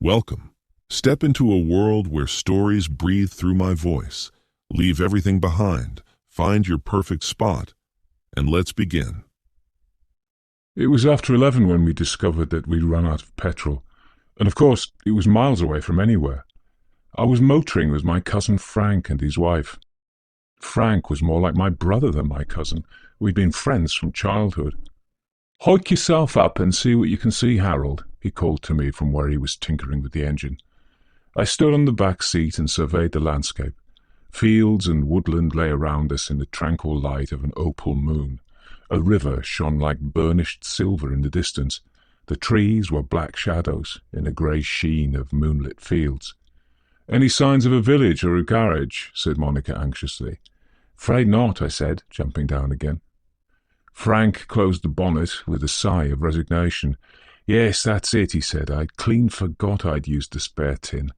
Welcome. Step into a world where stories breathe through my voice. Leave everything behind, find your perfect spot, and let's begin. It was after 11 when we discovered that we'd run out of petrol, and of course it was miles away from anywhere. I was motoring with my cousin Frank and his wife. Frank was more like my brother than my cousin. We'd been friends from childhood. "Hike yourself up and see what you can see, Harold," he called to me from where he was tinkering with the engine. I stood on the back seat and surveyed the landscape. Fields and woodland lay around us in the tranquil light of an opal moon. A river shone like burnished silver in the distance. The trees were black shadows in a grey sheen of moonlit fields. "Any signs of a village or a garage?" said Monica anxiously. "'Fraid not," I said, jumping down again. Frank closed the bonnet with a sigh of resignation. "Yes, that's it," he said. "I'd clean forgot I'd used the spare tin.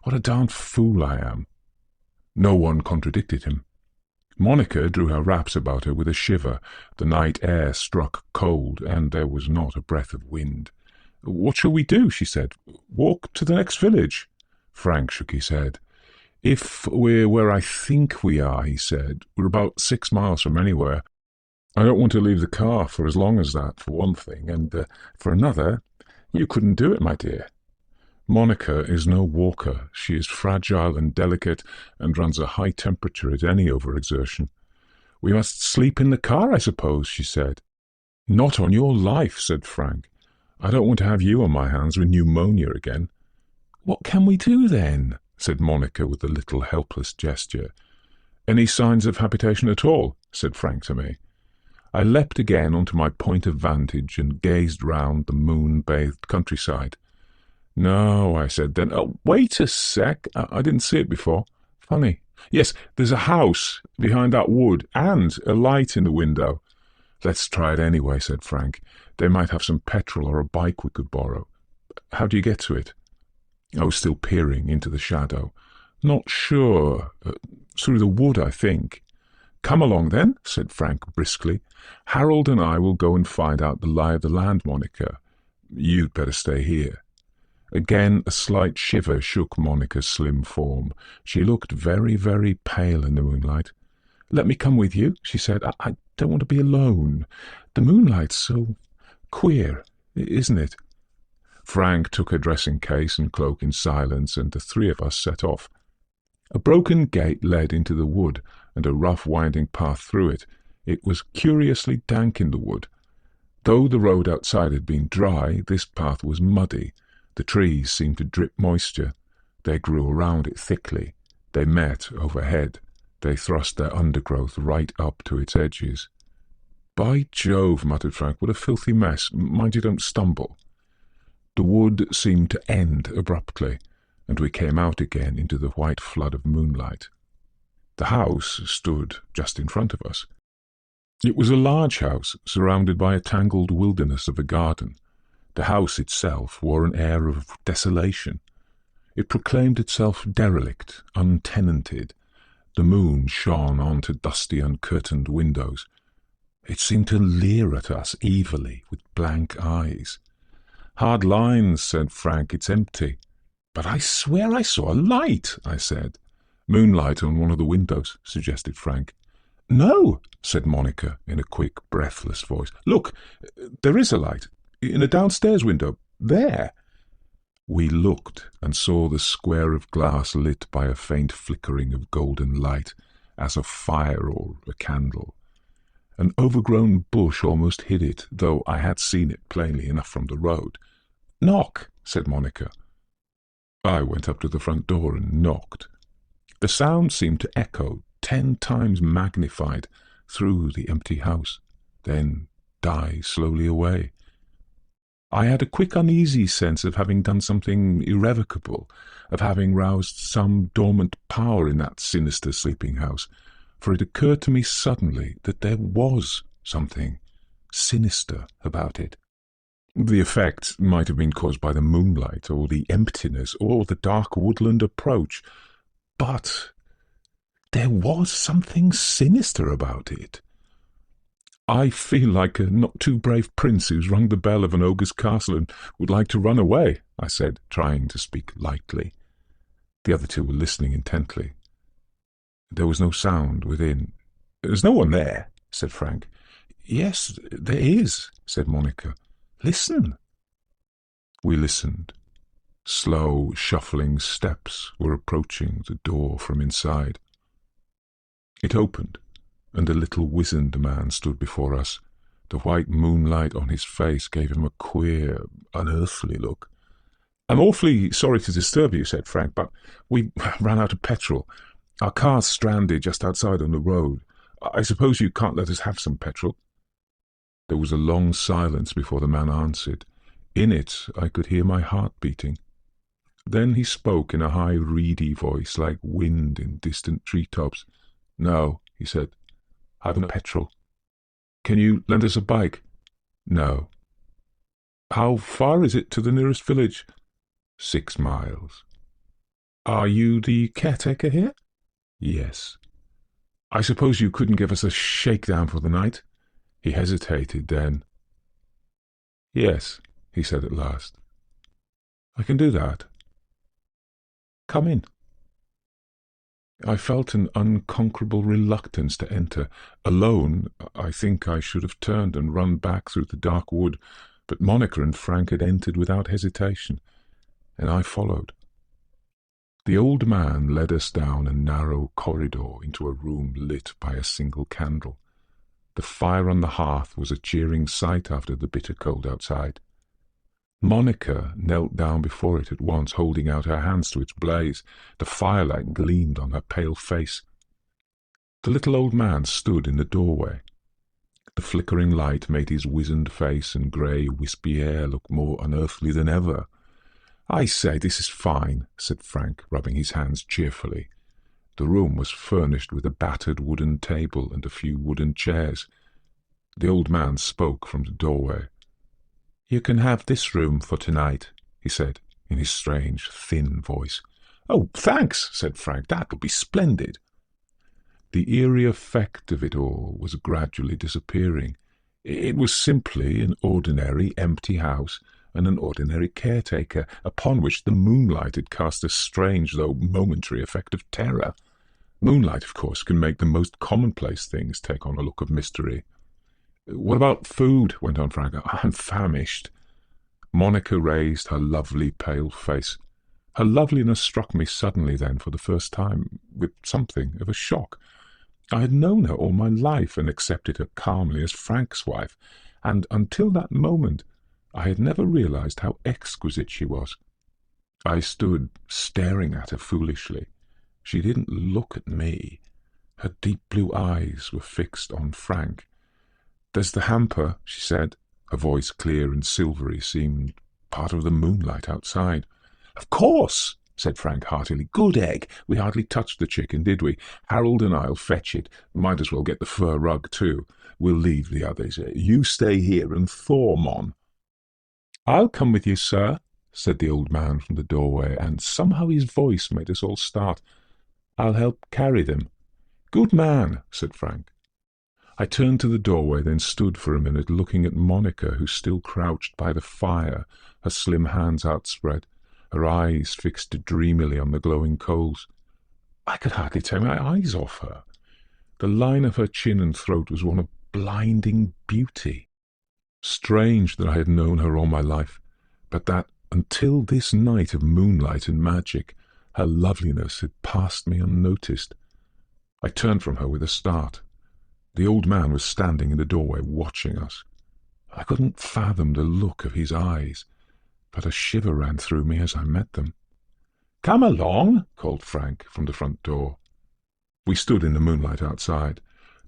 What a darned fool I am." No one contradicted him. Monica drew her wraps about her with a shiver. The night air struck cold, and there was not a breath of wind. "What shall we do?" she said. "Walk to the next village?" Frank shook his head. "If we're where I think we are," he said, "we're about 6 miles from anywhere. I don't want to leave the car for as long as that, for one thing, and for another, you couldn't do it, my dear. Monica is no walker. She is fragile and delicate, and runs a high temperature at any overexertion. We must sleep in the car, I suppose," she said. "Not on your life," said Frank. "I don't want to have you on my hands with pneumonia again." "What can we do, then?" said Monica with a little helpless gesture. "Any signs of habitation at all?" said Frank to me. I leapt again onto my point of vantage and gazed round the moon-bathed countryside. "No," I said then. "Oh, wait a sec. I didn't see it before. Funny. Yes, there's a house behind that wood, and a light in the window." "Let's try it anyway," said Frank. "They might have some petrol or a bike we could borrow. How do you get to it?" I was still peering into the shadow. "Not sure. Through the wood, I think." "Come along, then," said Frank briskly. "Harold and I will go and find out the lie of the land, Monica. You'd better stay here." Again a slight shiver shook Monica's slim form. She looked very, very pale in the moonlight. "Let me come with you," she said. I don't want to be alone. The moonlight's so queer, isn't it?" Frank took a dressing case and cloak in silence, and the three of us set off. A broken gate led into the wood, and a rough winding path through it. It was curiously dank in the wood. Though the road outside had been dry, this path was muddy. The trees seemed to drip moisture. They grew around it thickly. They met overhead. They thrust their undergrowth right up to its edges. "By Jove," muttered Frank, "what a filthy mess. Mind you don't stumble." The wood seemed to end abruptly, and we came out again into the white flood of moonlight. The house stood just in front of us. It was a large house, surrounded by a tangled wilderness of a garden. The house itself wore an air of desolation. It proclaimed itself derelict, untenanted. The moon shone onto dusty, uncurtained windows. It seemed to leer at us evilly with blank eyes. "Hard lines," said Frank. "It's empty." "But I swear I saw a light," I said. "Moonlight on one of the windows," suggested Frank. "No," said Monica in a quick, breathless voice. "Look, there is a light. In a downstairs window. There." We looked and saw the square of glass lit by a faint flickering of golden light, as of fire or a candle. An overgrown bush almost hid it, though I had seen it plainly enough from the road. "Knock," said Monica. I went up to the front door and knocked. The sound seemed to echo, 10 times magnified, through the empty house, then die slowly away. I had a quick uneasy sense of having done something irrevocable, of having roused some dormant power in that sinister sleeping house, for it occurred to me suddenly that there was something sinister about it. The effect might have been caused by the moonlight, or the emptiness, or the dark woodland approach, but there was something sinister about it. I feel like a not-too-brave prince who's rung the bell of an ogre's castle and would like to run away, I said, trying to speak lightly. The other two were listening intently. There was no sound within. "There's no one there," said Frank. "Yes, there is," said Monica. "Listen." We listened. Slow, shuffling steps were approaching the door from inside. It opened, and a little wizened man stood before us. The white moonlight on his face gave him a queer, unearthly look. "I'm awfully sorry to disturb you," said Frank, "but we ran out of petrol. Our car's stranded just outside on the road. I suppose you can't let us have some petrol?" There was a long silence before the man answered. In it I could hear my heart beating. Then he spoke in a high, reedy voice like wind in distant treetops. "No," he said. "I've no petrol." "Can you lend us a bike?" "No." "How far is it to the nearest village?" 6 miles. "Are you the caretaker here?" "Yes." "I suppose you couldn't give us a shakedown for the night?" He hesitated, then, "Yes," he said at last. "I can do that. Come in." I felt an unconquerable reluctance to enter. Alone, I think I should have turned and run back through the dark wood, but Monica and Frank had entered without hesitation, and I followed. The old man led us down a narrow corridor into a room lit by a single candle. The fire on the hearth was a cheering sight after the bitter cold outside. Monica knelt down before it at once, holding out her hands to its blaze. The firelight gleamed on her pale face. The little old man stood in the doorway. The flickering light made his wizened face and grey, wispy hair look more unearthly than ever. "I say, this is fine," said Frank, rubbing his hands cheerfully. The room was furnished with a battered wooden table and a few wooden chairs. The old man spoke from the doorway. "You can have this room for tonight," he said, in his strange, thin voice. "Oh, thanks," said Frank. "That'll be splendid." The eerie effect of it all was gradually disappearing. It was simply an ordinary empty house and an ordinary caretaker, upon which the moonlight had cast a strange, though momentary, effect of terror. Moonlight, of course, can make the most commonplace things take on a look of mystery. "What about food?" went on Frank. "I'm famished." Monica raised her lovely pale face. Her loveliness struck me suddenly then for the first time, with something of a shock. I had known her all my life and accepted her calmly as Frank's wife, and until that moment I had never realized how exquisite she was. I stood staring at her foolishly. She didn't look at me. Her deep blue eyes were fixed on Frank. "There's the hamper," she said. Her voice, clear and silvery, seemed part of the moonlight outside. "Of course," said Frank heartily. "Good egg. We hardly touched the chicken, did we? Harold and I'll fetch it. Might as well get the fur rug, too. We'll leave the others. You stay here and thaw 'em on." "I'll come with you, sir," said the old man from the doorway, and somehow his voice made us all start. "I'll help carry them." "Good man," said Frank. I turned to the doorway, then stood for a minute looking at Monica, who still crouched by the fire, her slim hands outspread, her eyes fixed dreamily on the glowing coals. I could hardly tear my eyes off her. The line of her chin and throat was one of blinding beauty. Strange that I had known her all my life, but that, until this night of moonlight and magic, her loveliness had passed me unnoticed. I turned from her with a start. The old man was standing in the doorway watching us. I couldn't fathom the look of his eyes, but a shiver ran through me as I met them. "Come along," called Frank from the front door. We stood in the moonlight outside.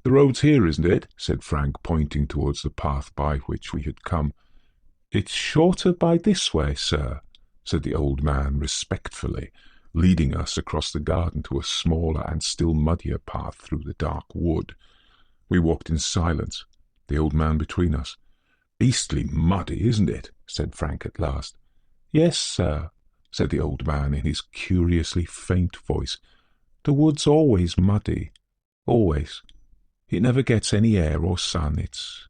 "The road's here, isn't it?" said Frank, pointing towards the path by which we had come. "It's shorter by this way, sir," said the old man respectfully, leading us across the garden to a smaller and still muddier path through the dark wood. We walked in silence, the old man between us. "Beastly muddy, isn't it?" said Frank at last. "Yes, sir," said the old man in his curiously faint voice. "The wood's always muddy, always." It never gets any air or sun. It's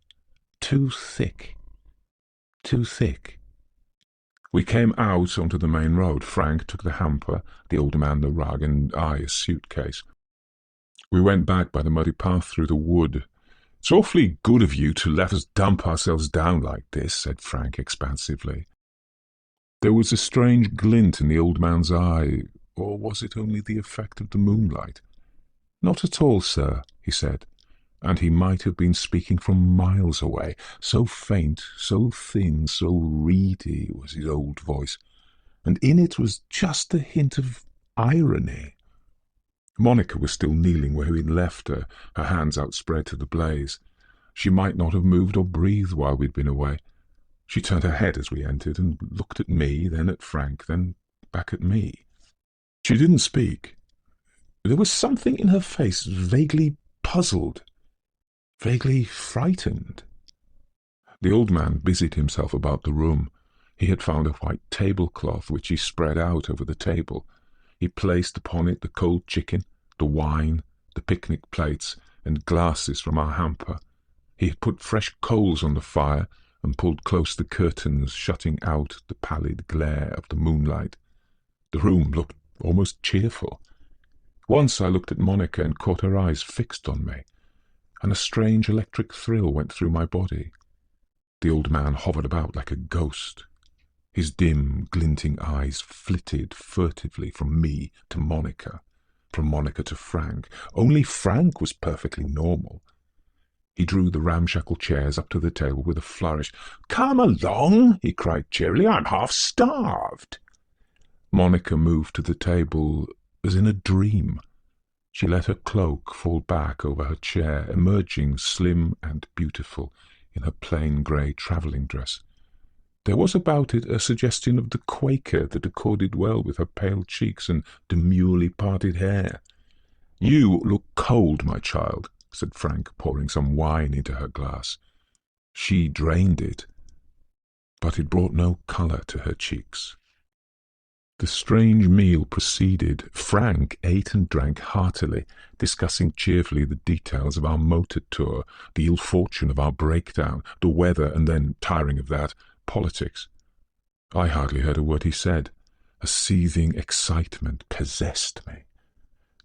too thick. Too thick. We came out onto the main road. Frank took the hamper, the older man the rug, and I a suitcase. We went back by the muddy path through the wood. "It's awfully good of you to let us dump ourselves down like this," said Frank expansively. There was a strange glint in the old man's eye, or was it only the effect of the moonlight? "Not at all, sir," he said, and he might have been speaking from miles away. So faint, so thin, so reedy was his old voice, and in it was just a hint of irony. Monica was still kneeling where we'd left her, her hands outspread to the blaze. She might not have moved or breathed while we'd been away. She turned her head as we entered and looked at me, then at Frank, then back at me. She didn't speak. There was something in her face vaguely puzzled, vaguely frightened. The old man busied himself about the room. He had found a white tablecloth which he spread out over the table. He placed upon it the cold chicken, the wine, the picnic plates, and glasses from our hamper. He had put fresh coals on the fire and pulled close the curtains, shutting out the pallid glare of the moonlight. The room looked almost cheerful. Once I looked at Monica and caught her eyes fixed on me, and a strange electric thrill went through my body. The old man hovered about like a ghost. His dim, glinting eyes flitted furtively from me to Monica, from Monica to Frank. Only Frank was perfectly normal. He drew the ramshackle chairs up to the table with a flourish. "Come along," he cried cheerily. "I'm half-starved." Monica moved to the table as in a dream. She let her cloak fall back over her chair, emerging slim and beautiful in her plain grey travelling dress. There was about it a suggestion of the Quaker that accorded well with her pale cheeks and demurely parted hair. "You look cold, my child," said Frank, pouring some wine into her glass. She drained it, but it brought no colour to her cheeks. The strange meal proceeded. Frank ate and drank heartily, discussing cheerfully the details of our motor tour, the ill fortune of our breakdown, the weather, and then, tiring of that, politics. I hardly heard a word he said. A seething excitement possessed me.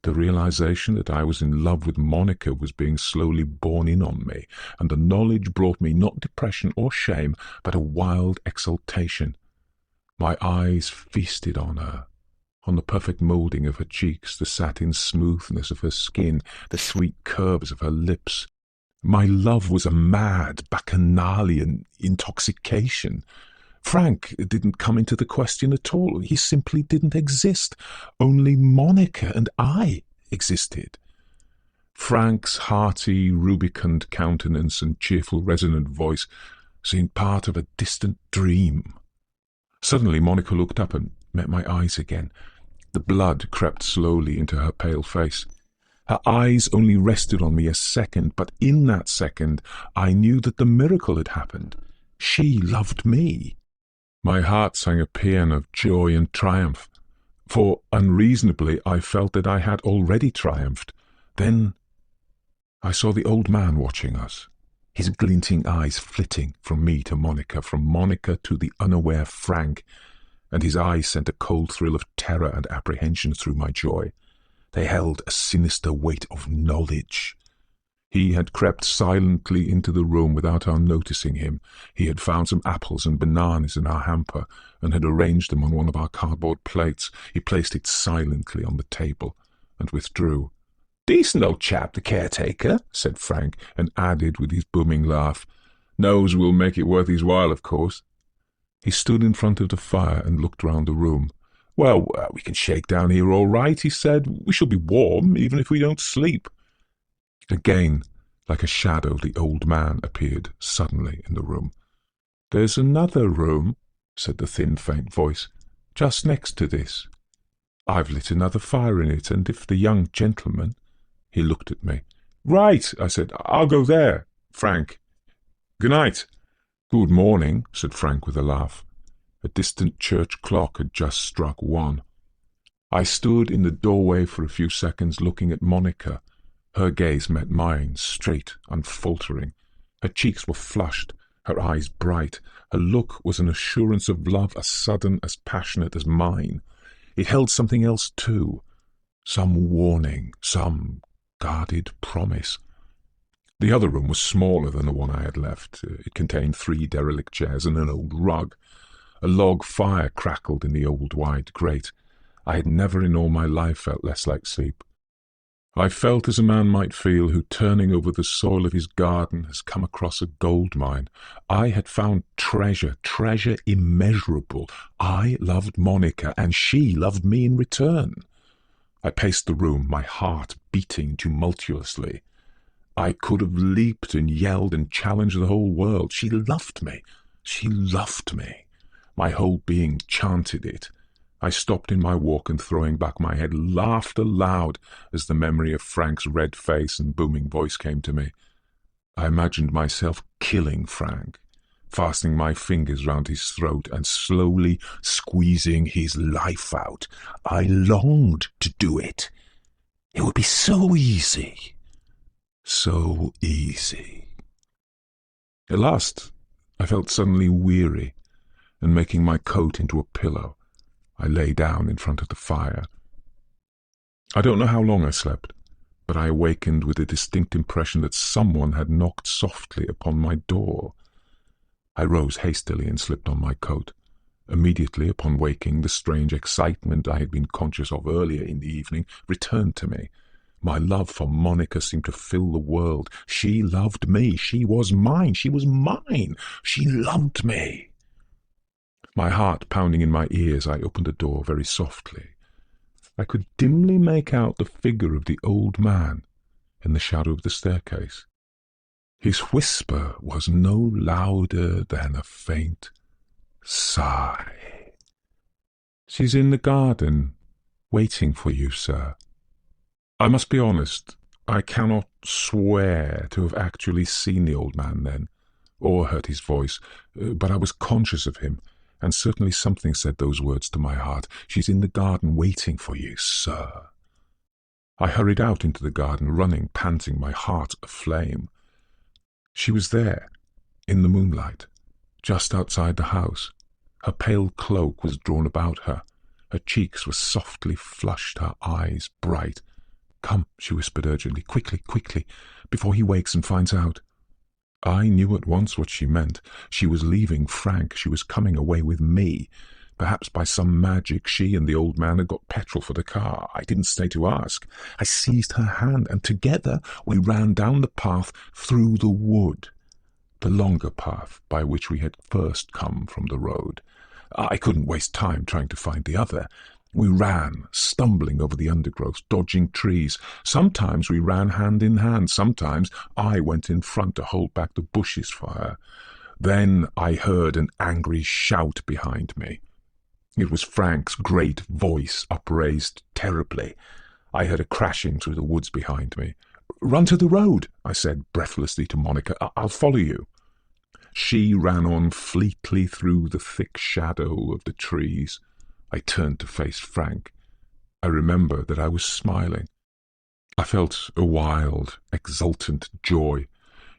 The realization that I was in love with Monica was being slowly borne in on me, and the knowledge brought me not depression or shame, but a wild exultation. My eyes feasted on her, on the perfect moulding of her cheeks, the satin smoothness of her skin, the sweet curves of her lips. My love was a mad, bacchanalian intoxication. Frank didn't come into the question at all. He simply didn't exist. Only Monica and I existed. Frank's hearty, rubicund countenance and cheerful, resonant voice seemed part of a distant dream. Suddenly Monica looked up and met my eyes again. The blood crept slowly into her pale face. Her eyes only rested on me a second, but in that second I knew that the miracle had happened. She loved me. My heart sang a paean of joy and triumph, for unreasonably I felt that I had already triumphed. Then I saw the old man watching us, his glinting eyes flitting from me to Monica, from Monica to the unaware Frank, and his eyes sent a cold thrill of terror and apprehension through my joy. They held a sinister weight of knowledge. He had crept silently into the room without our noticing him. He had found some apples and bananas in our hamper, and had arranged them on one of our cardboard plates. He placed it silently on the table, and withdrew. "Decent old chap, the caretaker," said Frank, and added with his booming laugh, "Knows we'll make it worth his while, of course." He stood in front of the fire and looked round the room. "Well, we can shake down here all right," he said. "We shall be warm, even if we don't sleep." Again, like a shadow, the old man appeared suddenly in the room. "There's another room," said the thin, faint voice, "just next to this. I've lit another fire in it, and if the young gentleman—" He looked at me. "Right," I said. "I'll go there, Frank. Good night." "Good morning," said Frank with a laugh. A distant church clock had just struck 1. I stood in the doorway for a few seconds looking at Monica. Her gaze met mine, straight, unfaltering. Her cheeks were flushed, her eyes bright. Her look was an assurance of love as sudden, as passionate as mine. It held something else too, some warning, some guarded promise. The other room was smaller than the one I had left. It contained 3 derelict chairs and an old rug. A log fire crackled in the old wide grate. I had never in all my life felt less like sleep. I felt as a man might feel who, turning over the soil of his garden, has come across a gold mine. I had found treasure, treasure immeasurable. I loved Monica, and she loved me in return. I paced the room, my heart beating tumultuously. I could have leaped and yelled and challenged the whole world. She loved me. She loved me. My whole being chanted it. I stopped in my walk and, throwing back my head, laughed aloud as the memory of Frank's red face and booming voice came to me. I imagined myself killing Frank, fastening my fingers round his throat and slowly squeezing his life out. I longed to do it. It would be so easy. So easy. At last, I felt suddenly weary, and making my coat into a pillow, I lay down in front of the fire. I don't know how long I slept, but I awakened with a distinct impression that someone had knocked softly upon my door. I rose hastily and slipped on my coat. Immediately upon waking, the strange excitement I had been conscious of earlier in the evening returned to me. My love for Monica seemed to fill the world. She loved me. She was mine. She was mine. She loved me. My heart pounding in my ears, I opened the door very softly. I could dimly make out the figure of the old man in the shadow of the staircase. His whisper was no louder than a faint sigh. "She's in the garden, waiting for you, sir." I must be honest, I cannot swear to have actually seen the old man then, or heard his voice, but I was conscious of him, and certainly something said those words to my heart. "She's in the garden waiting for you, sir." I hurried out into the garden, running, panting, my heart aflame. She was there, in the moonlight, just outside the house. Her pale cloak was drawn about her. Her cheeks were softly flushed, her eyes bright. "Come," she whispered urgently, "quickly, quickly, before he wakes and finds out." I knew at once what she meant. She was leaving Frank. She was coming away with me. Perhaps by some magic she and the old man had got petrol for the car. I didn't stay to ask. I seized her hand, and together we ran down the path through the wood, the longer path by which we had first come from the road. I couldn't waste time trying to find the other. We ran, stumbling over the undergrowth, dodging trees. Sometimes we ran hand in hand. Sometimes I went in front to hold back the bushes for her. Then I heard an angry shout behind me. It was Frank's great voice, upraised terribly. I heard a crashing through the woods behind me. "Run to the road," I said breathlessly to Monica. "I'll follow you." She ran on fleetly through the thick shadow of the trees. I turned to face Frank. I remember that I was smiling. I felt a wild, exultant joy.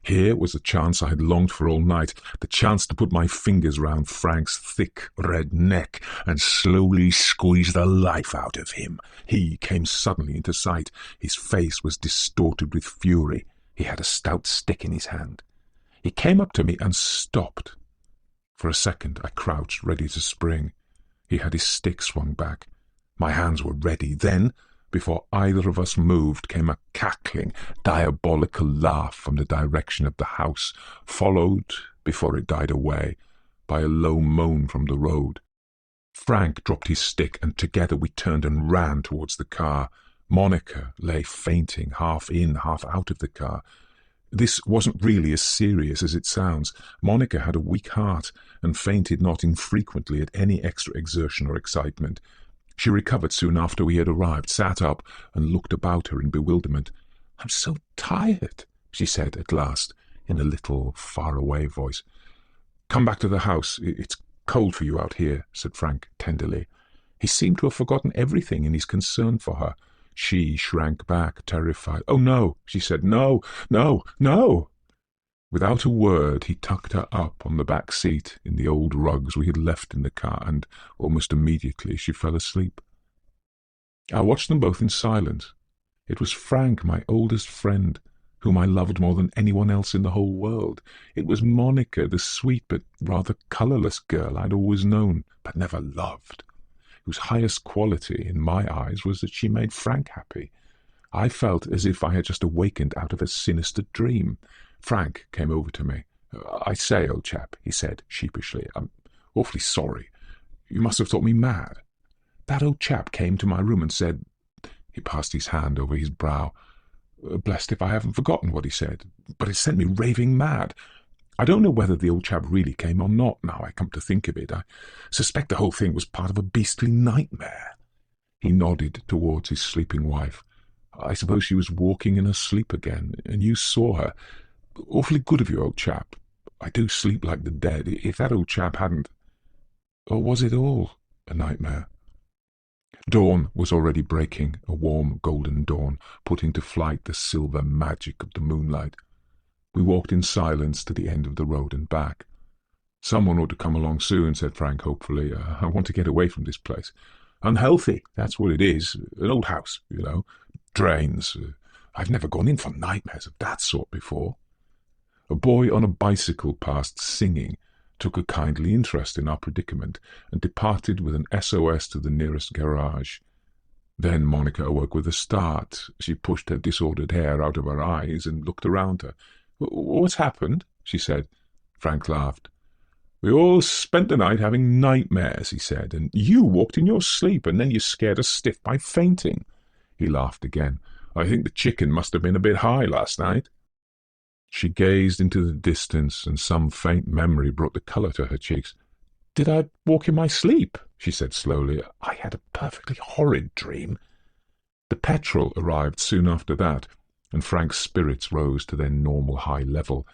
Here was the chance I had longed for all night, the chance to put my fingers round Frank's thick red neck and slowly squeeze the life out of him. He came suddenly into sight. His face was distorted with fury. He had a stout stick in his hand. He came up to me and stopped. For a second I crouched, ready to spring. He had his stick swung back. My hands were ready. Then, before either of us moved, came a cackling, diabolical laugh from the direction of the house, followed, before it died away, by a low moan from the road. Frank dropped his stick, and together we turned and ran towards the car. Monica lay fainting, half in, half out of the car. This wasn't really as serious as it sounds. Monica had a weak heart and fainted not infrequently at any extra exertion or excitement. She recovered soon after we had arrived, sat up, and looked about her in bewilderment. "I'm so tired," she said at last, in a little, far-away voice. "Come back to the house. It's cold for you out here," said Frank tenderly. He seemed to have forgotten everything in his concern for her. She shrank back, terrified. "Oh, no," she said. "No, no, no." Without a word, he tucked her up on the back seat in the old rugs we had left in the car, and almost immediately she fell asleep. I watched them both in silence. It was Frank, my oldest friend, whom I loved more than anyone else in the whole world. It was Monica, the sweet but rather colourless girl I'd always known, but never loved, whose highest quality in my eyes was that she made Frank happy. I felt as if I had just awakened out of a sinister dream. Frank came over to me. "I say, old chap," he said sheepishly, "I'm awfully sorry. You must have thought me mad." That old chap came to my room and said— he passed his hand over his brow. Blessed if I haven't forgotten what he said, but it sent me raving mad. I don't know whether the old chap really came or not, now I come to think of it. I suspect the whole thing was part of a beastly nightmare. He nodded towards his sleeping wife. "I suppose she was walking in her sleep again, and you saw her. Awfully good of you, old chap. I do sleep like the dead. If that old chap hadn't— Or was it all a nightmare?" Dawn was already breaking, a warm golden dawn, putting to flight the silver magic of the moonlight. We walked in silence to the end of the road and back. "Someone ought to come along soon," said Frank hopefully. "I want to get away from this place. Unhealthy, that's what it is. An old house, you know. Drains. I've never gone in for nightmares of that sort before." A boy on a bicycle passed singing, took a kindly interest in our predicament, and departed with an SOS to the nearest garage. Then Monica awoke with a start. She pushed her disordered hair out of her eyes and looked around her. "What's happened?" she said. Frank laughed. "We all spent the night having nightmares," he said, "and you walked in your sleep, and then you scared us stiff by fainting." He laughed again. "I think the chicken must have been a bit high last night." She gazed into the distance, and some faint memory brought the colour to her cheeks. "Did I walk in my sleep?" she said slowly. "I had a perfectly horrid dream." The petrol arrived soon after that, and Frank's spirits rose to their normal high level,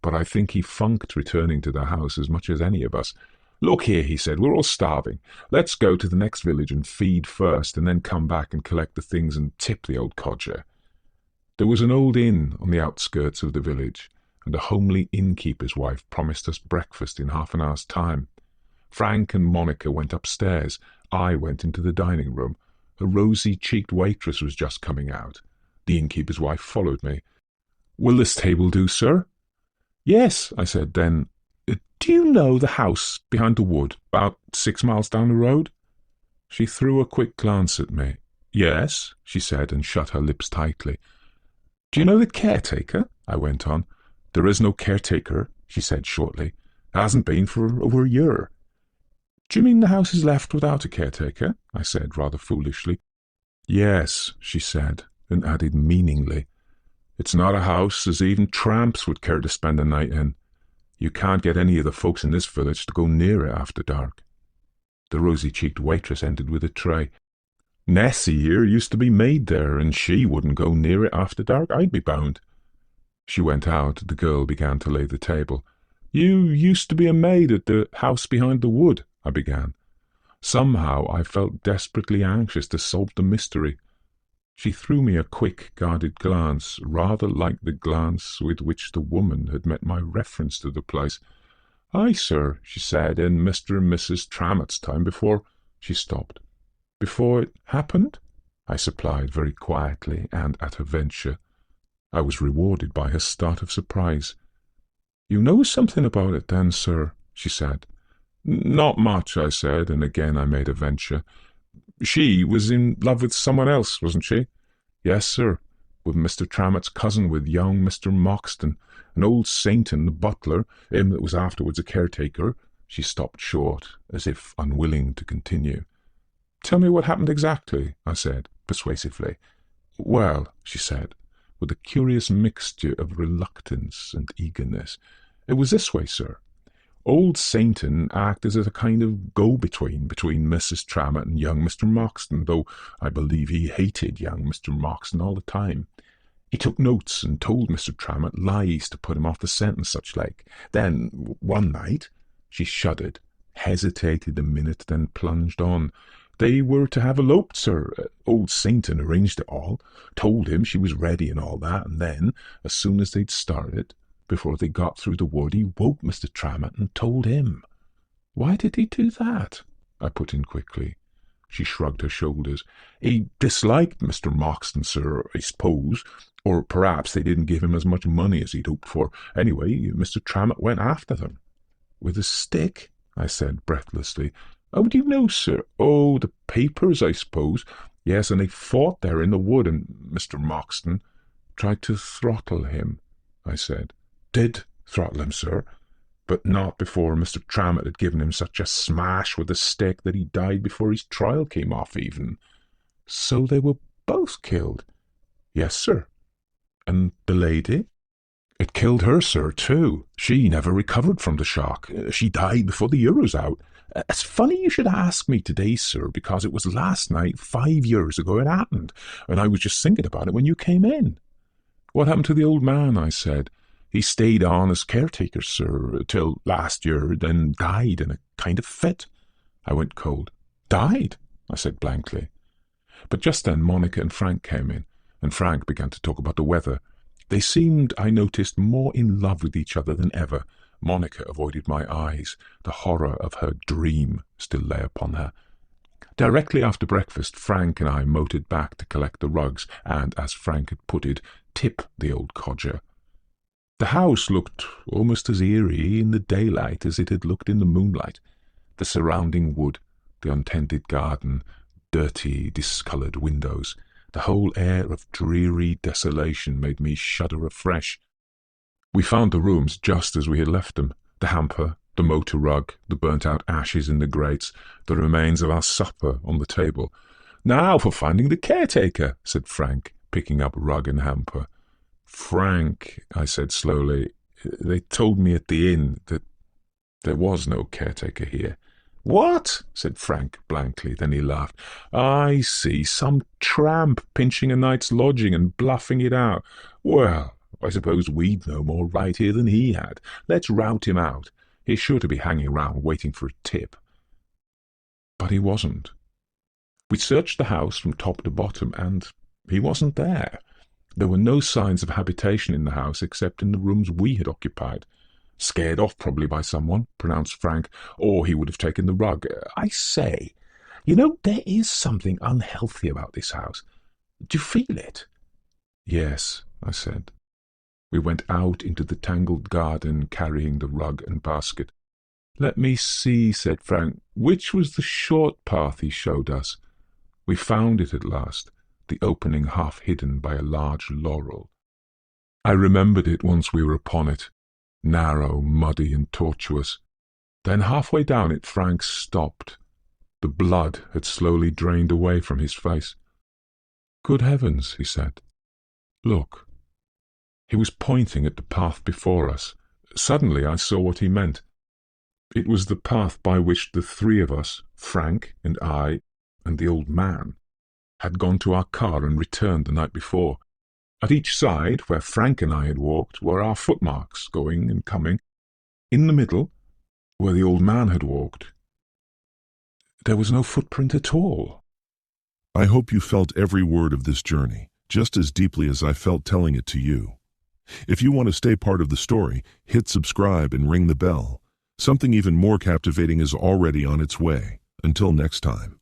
but I think he funked returning to the house as much as any of us. "Look here," he said, "we're all starving. Let's go to the next village and feed first, and then come back and collect the things and tip the old codger." There was an old inn on the outskirts of the village, and a homely innkeeper's wife promised us breakfast in half an hour's time. Frank and Monica went upstairs. I went into the dining room. A rosy-cheeked waitress was just coming out. The innkeeper's wife followed me. "Will this table do, sir?" "Yes," I said then. "Do you know the house behind the wood, about 6 miles down the road?" She threw a quick glance at me. "Yes," she said, and shut her lips tightly. "Do you know the caretaker?" I went on. "There is no caretaker," she said shortly. "Hasn't been for over a year." "Do you mean the house is left without a caretaker?" I said, rather foolishly. "Yes," she said, and added meaningly, "It's not a house as even tramps would care to spend the night in. You can't get any of the folks in this village to go near it after dark." The rosy-cheeked waitress entered with a tray. "Nessie here used to be maid there, and she wouldn't go near it after dark, I'd be bound." She went out. The girl began to lay the table. "You used to be a maid at the house behind the wood," I began. Somehow I felt desperately anxious to solve the mystery. She threw me a quick, guarded glance, rather like the glance with which the woman had met my reference to the place. "Aye, sir," she said, "in Mr. and Mrs. Trammett's time, before—" She stopped. "Before it happened?" I supplied very quietly and at a venture. I was rewarded by her start of surprise. "You know something about it then, sir," she said. "Not much," I said, and again I made a venture. "She was in love with someone else, wasn't she?" "Yes, sir, with Mr. Trammett's cousin, with young Mr. Moxton, an old Sainton, the butler, him that was afterwards a caretaker." She stopped short, as if unwilling to continue. "Tell me what happened exactly," I said, persuasively. "Well," she said, with a curious mixture of reluctance and eagerness, "it was this way, sir. Old Sainton acted as a kind of go-between between Mrs. Trammett and young Mr. Moxton, though I believe he hated young Mr. Moxton all the time. He took notes and told Mr. Trammett lies to put him off the scent and such like. Then, one night—" She shuddered, hesitated a minute, then plunged on. They were to have eloped, sir. Old Sainton arranged it all, told him she was ready and all that, and then, as soon as they'd started, before they got through the wood, he woke Mr. Trammett and told him. Why did he do that? I put in quickly. She shrugged her shoulders. He disliked Mr. Moxton, sir, I suppose, or perhaps they didn't give him as much money as he'd hoped for. Anyway, Mr. Trammett went after them. With a stick? I said breathlessly. How do you know, sir? Oh, the papers, I suppose. Yes, and they fought there in the wood, and Mr. Moxton tried to throttle him, I said. Did throttle him, sir, but not before Mr. Trammett had given him such a smash with a stick that he died before his trial came off even. So they were both killed? Yes, sir. And the lady? It killed her, sir, too. She never recovered from the shock. She died before the year was out. It's funny you should ask me today, sir, because it was last night, 5 years ago it happened, and I was just thinking about it when you came in. What happened to the old man? I said. He stayed on as caretaker, sir, till last year, then died in a kind of fit. I went cold. Died? I said blankly. But just then Monica and Frank came in, and Frank began to talk about the weather. They seemed, I noticed, more in love with each other than ever. Monica avoided my eyes. The horror of her dream still lay upon her. Directly after breakfast, Frank and I motored back to collect the rugs and, as Frank had put it, tip the old codger. The house looked almost as eerie in the daylight as it had looked in the moonlight. The surrounding wood, the untended garden, dirty, discoloured windows, the whole air of dreary desolation made me shudder afresh. We found the rooms just as we had left them, the hamper, the motor rug, the burnt-out ashes in the grates, the remains of our supper on the table. Now for finding the caretaker, said Frank, picking up rug and hamper. Frank, I said slowly, they told me at the inn that there was no caretaker here. What? Said Frank blankly, then he laughed. I see, some tramp pinching a night's lodging and bluffing it out. Well, I suppose we'd no more right here than he had. Let's rout him out. He's sure to be hanging around waiting for a tip. But he wasn't. We searched the house from top to bottom, and he wasn't there. There were no signs of habitation in the house except in the rooms we had occupied. Scared off probably by someone, pronounced Frank, or he would have taken the rug. I say, there is something unhealthy about this house. Do you feel it? Yes, I said. We went out into the tangled garden, carrying the rug and basket. Let me see, said Frank. Which was the short path he showed us? We found it at last, the opening half hidden by a large laurel. I remembered it once we were upon it, narrow, muddy, and tortuous. Then halfway down it Frank stopped. The blood had slowly drained away from his face. Good heavens, he said. Look. He was pointing at the path before us. Suddenly I saw what he meant. It was the path by which the three of us, Frank and I and the old man, had gone to our car and returned the night before. At each side, where Frank and I had walked, were our footmarks, going and coming. In the middle, where the old man had walked, there was no footprint at all. I hope you felt every word of this journey, just as deeply as I felt telling it to you. If you want to stay part of the story, hit subscribe and ring the bell. Something even more captivating is already on its way. Until next time.